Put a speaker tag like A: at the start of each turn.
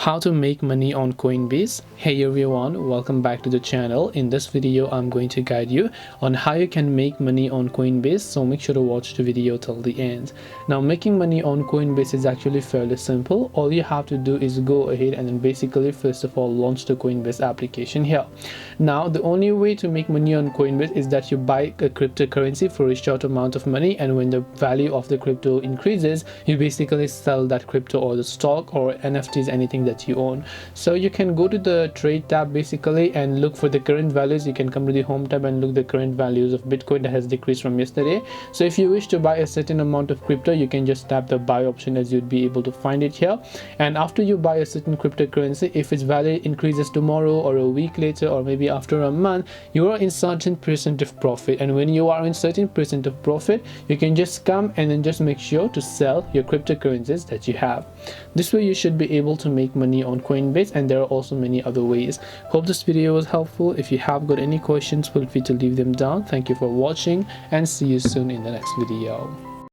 A: How to make money on Coinbase. Hey everyone, welcome back to the channel. In this video I'm going to guide you on how you can make money on Coinbase, so make sure to watch the video till the end. Now, making money on Coinbase is actually fairly simple. All you have to do is go ahead and then basically first of all launch the Coinbase application here. Now, the only way to make money on Coinbase is that you buy a cryptocurrency for a short amount of money, and when the value of the crypto increases, you basically sell that crypto or the stock or NFTs, anything that you own. So you can go to the trade tab basically and look for the current values. You can come to the home tab and look the current values of Bitcoin that has decreased from yesterday. So if you wish to buy a certain amount of crypto, you can just tap the buy option, as you'd be able to find it here. And after you buy a certain cryptocurrency, if its value increases tomorrow or a week later or maybe after a month, you are in certain percent of profit. And when you are in certain percent of profit, you can just come and then just make sure to sell your cryptocurrencies that you have. This way you should be able to make money on Coinbase, and there are also many other ways. Hope this video was helpful. If you have got any questions, feel free to leave them down. Thank you for watching and see you soon in the next video.